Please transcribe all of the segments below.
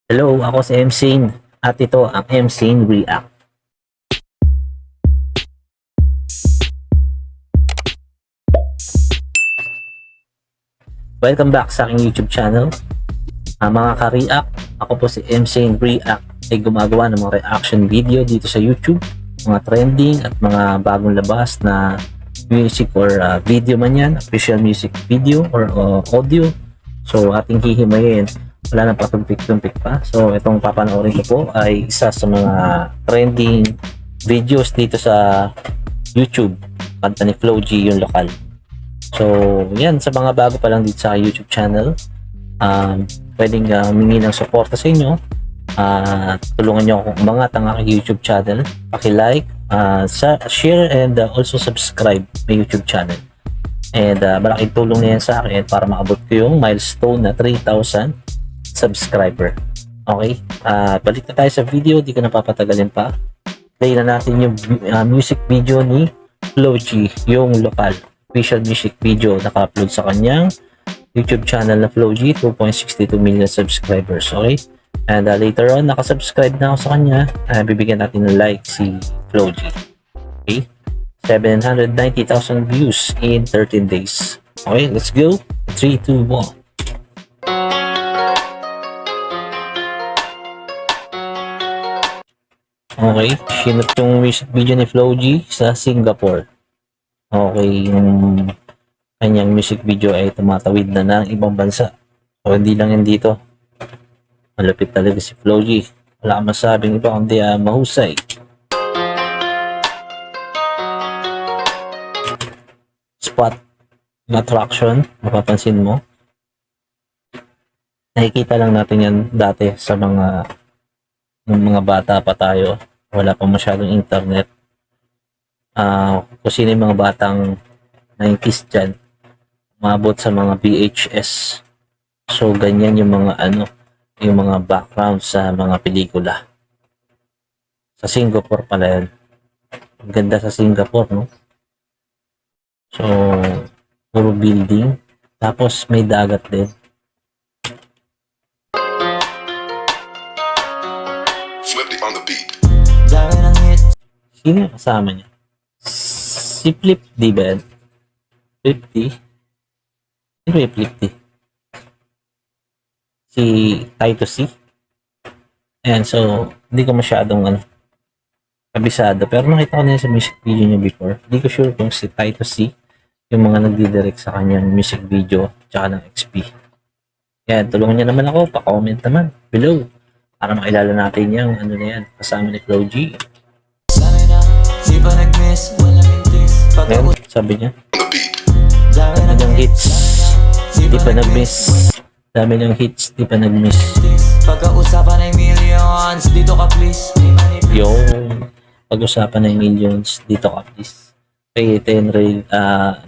Hello, ako si MCin at ito ang MCin React. Welcome back sa aking YouTube channel. Mga ka-react, ako po si MCin React ay gumagawa ng mga reaction video dito sa YouTube, mga trending at mga bagong labas na music or video man yan, official music video or audio. So ating hihimayin, wala nang patumpik-tumpik pa. So itong papanoorin ko po ay isa sa mga trending videos dito sa YouTube, kanta ni Flo G, yung lokal. So yan, sa mga bago pa lang dito sa YouTube channel, pwedeng humingi ng suporta sa inyo. Tulungan nyo akong umangat ang aking YouTube channel, paki-like, share and also subscribe my YouTube channel. And malaking tulong na yan sa akin para maabot ko yung milestone na 3,000 subscriber. Okay, balik na tayo sa video, di ko na papatagalin pa. Play na natin yung music video ni Flo G, yung lokal official music video, naka-upload sa kanyang YouTube channel na Flo G, 2.62 million subscribers. Okay, and later on, nakasubscribe na ako sa kanya, bibigyan natin ng like si Flo G. Okay, 790,000 views in 13 days. Okay, let's go. 3, 2, 1. Okay, sinot yung music video ni Flo G sa Singapore. Okay, yung kanyang music video ay tumatawid na ng ibang bansa. So, hindi lang yan dito. Malupit talaga si Flo G. Wala kang masabing iba kundi mahusay. Spot yung attraction, mapapansin mo. Nakikita lang natin yan dati sa mga bata pa tayo. Wala pa masyadong internet. Kung sino yung mga batang 90s dyan, umabot sa mga VHS. So ganyan yung mga yung mga background sa mga pelikula. Sa Singapore pala yan. Ang ganda sa Singapore, no? So puro building, tapos may dagat din. Flippy on the beat. Sino yung kasama niya? Si Flip D ba yan? Flip D? Sino yung Flip D? Si Taito C? Ayan, so hindi ko masyadong kabisado, pero nakita ko na yun sa music video niya before. Hindi ko sure kung si Taito C yung mga nagdidirect sa kanyang music video tsaka ng XP. Ayan, tulungan niya naman ako, pa-comment naman below para makilala natin yung na yan, kasama ni Flo G. Ayan, sabi niya, dami niyang hits, di pa nag-miss. Dami niyang hits, di pa nag-miss. Pag-uusapan ay millions, dito ka please. Yung pag-usapan ng millions, dito ka please. Kaya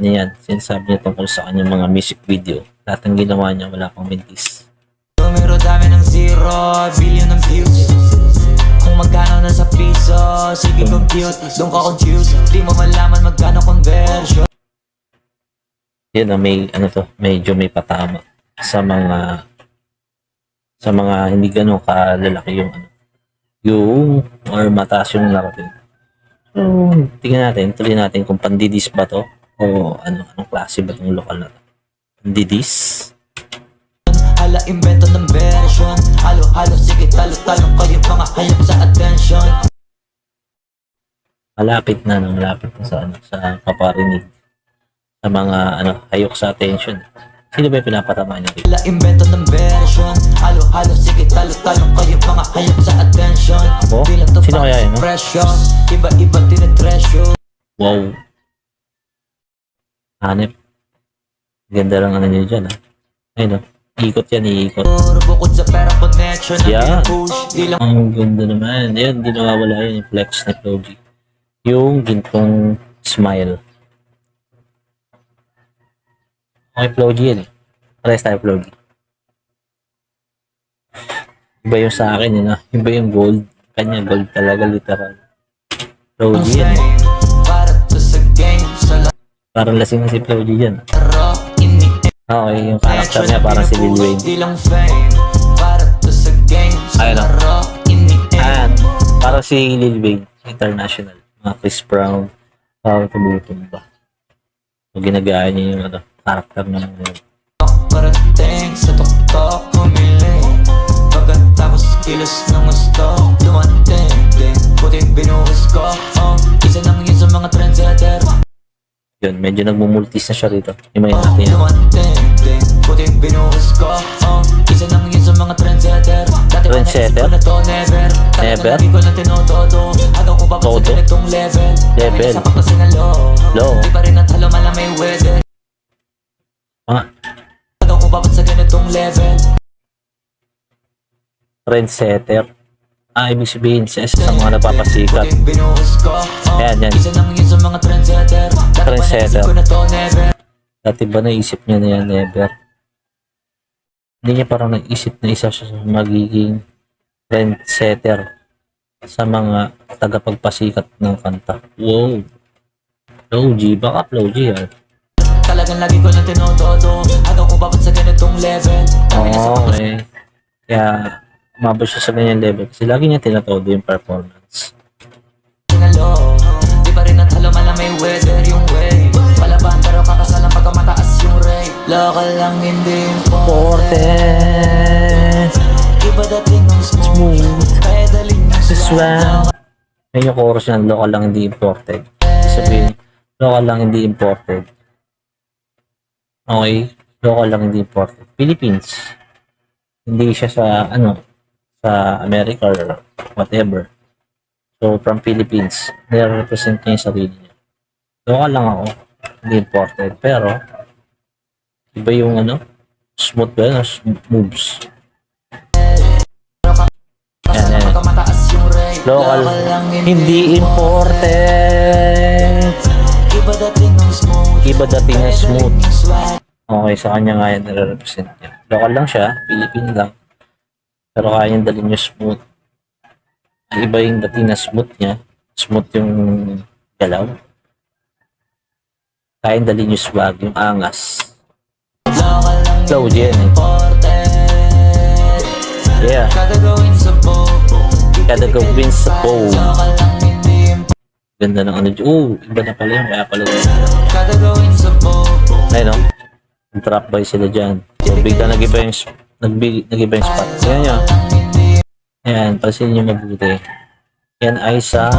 yan, sinasabi niya tungkol sa kanyang mga music video. Lahat ng ginawa niya, wala pang mintis. Numero dami ng 0, billion ng views. Kung magkano na sa piso, sige compute, doon ka confused. Di mo malaman magkano conversion. Yan na may medyo may patama sa mga hindi gano'ng kalalaki yung or mataas yung narrative. So tingnan natin, tuloy natin kung pandidis ba to o anong klase ba itong lokal na to. Pandidis. Hala, invento ng version. Halo, sige, talo kayo mga hayop sa attention. Malapit na sa paparinig sa mga hayok sa attention. Sino ba yung pinapatama niya? Hala, invento ng version. Halo, sige, talo kayo mga hayop sa attention. Oh, sino kaya yun? Pressure, iba-iba tinitresyo. Wow. Hanep. Ganda lang niya dyan, Ayun, ikot yan, iikot. Puro bukod sa pera connection. Yan. Push, di lang Ang ganda naman. Yan, di nawawala yun yung flex na Flo G. Yung gintong smile. Okay, Flo G yan Parehas tayo, Flo G. Iba yung sa akin yun, Iba yung gold. Kanya gold talaga, literal. Flo G yan para to sa game. Sa Parang lasing na si Flo G yan. laro, ini Okay, yung karakter niya parang si Lil Wayne. Di lang fame para to sa game. si Lil Wayne, international. Mga Chris Brown, tumutong ba? So, ginagaya niya yung karakter ng Parating sa tuktok humili pagkatapos kilos ng gusto dumating din puti binuhos ko isa lang yun sa mga trendsetter yun, medyo nagmumultis na siya rito. Yung mga natin yan. dumating din puti binuhos ko isa lang yun sa mga trendsetter dati pa naisip ko na to never Never? lagi ko lang tinotodo hanggang umabot sa ganitong level Level? sa kasi na low di pa rin at halo malang may weather hanggang umabot sa ganitong level Trendsetter. Ibig sabihin sa mga nagpapasikat. Ayan, yan. Isa lang yun sa mga trendsetter. Trendsetter. Ko na to never. Dati ba naisip niya na yan? Never. Hindi niya parang naisip na isa siya sa magiging trendsetter sa mga tagapagpasikat ng kanta. Wow. Low G. Baka Low G yan. Talagang lagi ko lang tinotodo hanggang umabot sa ganitong level. Okay. Kaya umabot siya sa ganyan level kasi lagi niya tinatodo yung performance. Di pa rin at halo malang may weather yung way. Palaban pero kakasalan pagka mataas yung rate. Local lang hindi Important. Iba dating ng Smooth. Kaya daling ng Swag. Yan yung chorus niya, local lang hindi imported. Ibig sabihin, local lang hindi imported. Okay? Local lang hindi imported. Philippines. Hindi siya sa sa America or whatever. So, from Philippines, nire-represent niya yung sarili niya. Local lang ako, hindi imported. Pero, iba yung smooth ba yun? Moves. Yan, yan. Local, hindi imported. Iba dating ng smooth. Iba dating ng smooth. Okay, sa kanya nga yan nire-represent niya. Local lang siya, Philippine lang. Pero kaya niyang dalhin yung smooth. Ang iba yung dating na smooth niya. Smooth yung galaw. Kaya niyang dalhin yung swag, yung angas. Slow yan eh. Yeah. Kada gawin sa bobo. Kada gawin sa bow. Ganda ng iba na pala yun. Kaya pala yun. Kada gawin sa bobo. Ayun o. Trap by sila dyan. So, bigla nag-iba yung spot. Ayan nyo. Ayan, pasin nyo mabuti. Yan ay sa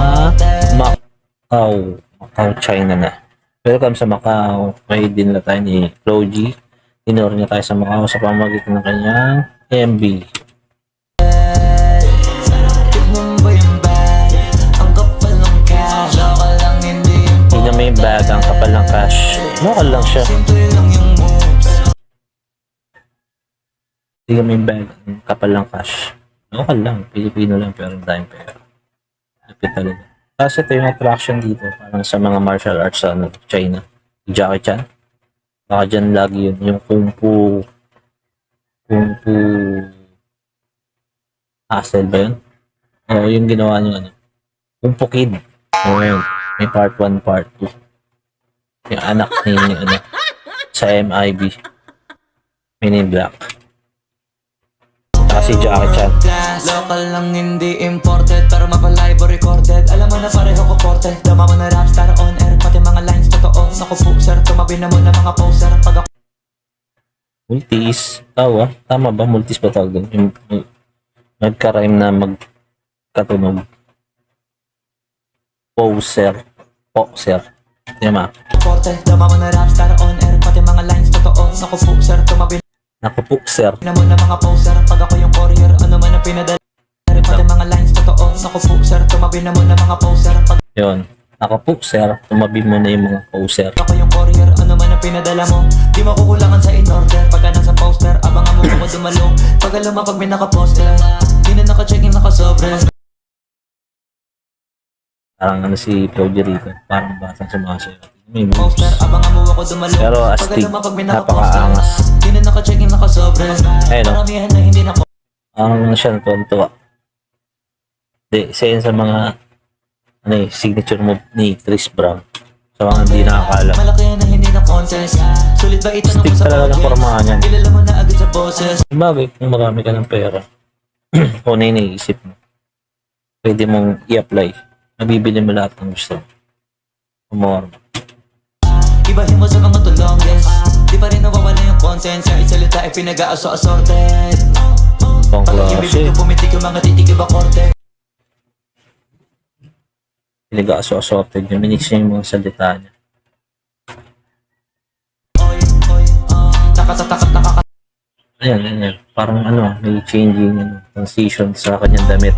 Macau. Macau, China na. Welcome sa Macau. May dinala tayo ni Flo G. Tinuro niya tayo sa Macau sa pamamagitan ng kanyang MB. Tignan ba yung bag? Ang kapal ng cash. Local lang hindi Tignan mo yung bag, ang kapal ng cash. Local lang siya. simple lang yung moves. Tignan mo yung bag, ang kapal ng cash. Local lang, Pilipino lang pero ang daming pera. Lapit talaga. Kasi ito yung attraction dito, parang sa mga martial arts sa China. Jackie Chan. Baka dyan lagi yun, yung Kung Fu Hustle ba yun? Oo, yung ginawa nyo Kung Fu Kid. Oo, yun. May part 1, part 2. Yung anak ni sa MIB. Men in Black. Si Jackie Chan. Local lang hindi imported pero mapalive o recorded. Alam mo na pareho ko porte. Dama mo na rapstar on air. Pati mga lines totoo. Naku po sir, tumabi na mo na mga poser. Pag ako Multis. Tama ba? Multis ba tawag doon? Yung nagka-rhyme na magkatunog. Poser. Tama. porte. Dama mo na rapstar on air. Pati mga lines totoo. Naku po sir, tumabi Nakapukser. na mo na mga poser. Pag ako yung courier, ano man ang pinadala. Pati mga lines totoo. Naku po sir, tumabi na mo na mga poser. Pag Yun. Nakapukser. Tumabi mo na yung mga poser. ako yung courier, ano man ang pinadala mo. Di makukulangan sa in-order. Pagka nasa poster, abangan mo ako dumalong. Pag alam mo pag may nakaposter, di na naka-checking nakasobre. Parang si Claudia rito. Parang batang sumasayo. May Poster, moves. abangan mo ako dumalong. Pero Pag astig. alam mo pag may nakaposter, Napakaangas. di na naka-checking nakasobre. Ayun, no? Maramihan na hindi na Ang siya natuwa. Hindi, isa yun sa mga signature move ni Chris Brown. Sa mga hindi nakakaalam. malaki na hindi na contest. Sulit ba itanong Stick mo sa talaga ng budget? pormahan yan. Kilala mo na agad sa boses. Bagay, kung marami ka ng pera, kung ano yung naisip mo. pwede mong i-apply. Mabibili mo lahat ng gusto. More. Ibahin mo sa mga tulongges. Di pa rin nawawala yung content. Sa isalita ay pinag-aaso-assorted. Pang Pag yung klase. bibig ko pumitik yung mga titig iba korte. Pinag-aso-assorted yung minix niya yung mga salita niya. Nakatatakot nakaka. Ayan. Parang may changing transition sa kanyang damit.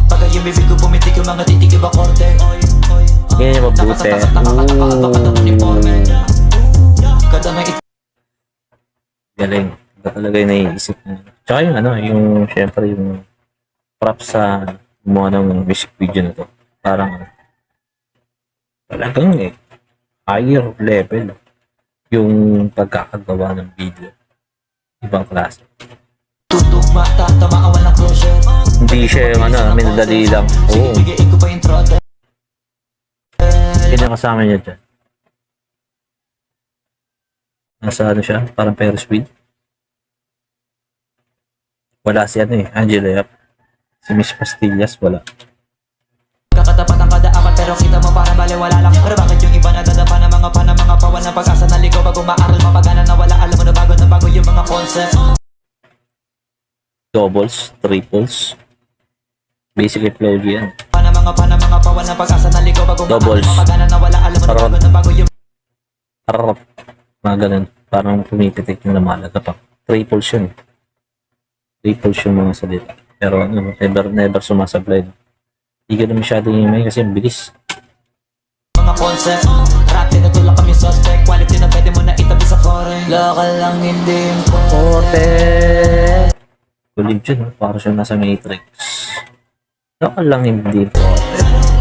Pag yung bibig ko pumitik yung mga titig iba korte. Ganyan yung mabuti. Kada may Galing. Iba talaga yung naiisip niya. Tsaka yung syempre yung props sa gumawa ng music video na to. Parang talagang higher level yung pagkakagawa ng video. Ibang klase. tutugma, tatama awan ng crochet. Hindi siya yung minadali lang. Oo. Bigiin ko pa yung trote. Yan yung kasama niya dyan. Nasa siya? Parang Ferris wheel. Wala si Angela Yap. Si Miss Pastillas, wala. Kakatapat ang kada apat pero kita mo parang baliwala lang. Pero bakit yung iba nadadapa ng mga pawan ng pag-asa na ligaw bago maaral mapagana na wala. Alam mo na bago yung mga concept. Doubles, triples. Basically flow yan. Mga pawan ng pag-asa na ligaw bago Doubles. maaral mapagana na wala. Alam mo na bago yung Harap. Mga ganun. Parang pumipitik yung namalaga pa. Triples yun. Triples yung mga salita. Pero never sumasablay. Hindi ka na masyadong himay kasi ang bilis. mga concept. Rap tinutulak kami suspect. Quality na pwede mo na itabi sa foreign. Local lang hindi important. Kulig yun. Parang siya nasa Matrix. Local lang hindi.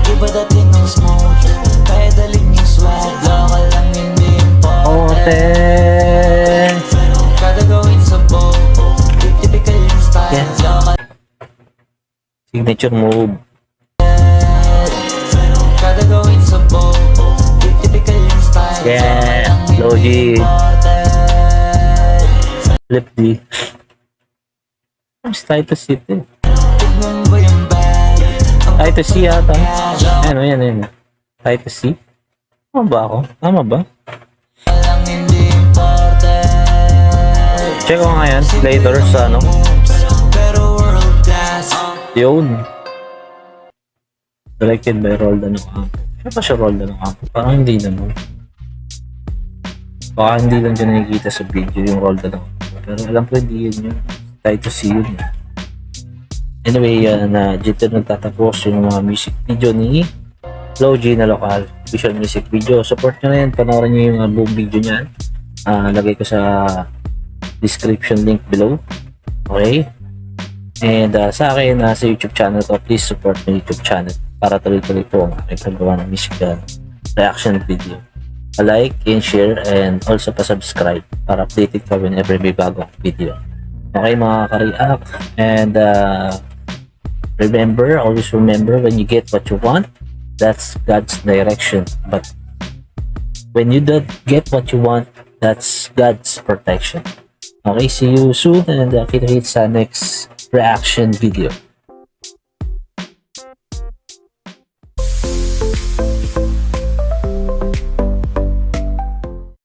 Iba dating ng smoke. Kaya daling yung swag. Local lang hindi important. Kada gawin sa bow. Typical yung style. Yeah. Local. Signature move. Kada gawin sa bow. Typical yung style. Yeah. Logi. Flip D. It's Titus C ito. Tignan mo yung bag. Titus C yata. Yan. Titus C. Tama ba ako? Tama ba? Lang hindi important. Check ko nga yan. Later sa Pero world class. Yun. Directed by Roldan Ocampo. Siya pa siya Roldan Ocampo? Parang hindi naman. Baka hindi lang dyan nakikita sa video yung Roldan Ocampo. Pero alam ko hindi yun yun. Titus C yun. Anyway, dito nagtatapos yung mga music video ni Flo G na lokal. Visual music video. Support nyo na yan. Panoorin nyo yung buong video niyan. Lagay ko sa description link below. Okay? And sa akin, sa YouTube channel to, please support my YouTube channel para tuloy-tuloy po ang aking paggawa ng music reaction video. Like and share and also pa-subscribe para updated ka whenever may bagong video. Okay mga ka-react, and always remember, when you get what you want, that's God's direction. But when you don't get what you want, that's God's protection. Okay, see you soon, and kita-kits sa next reaction video.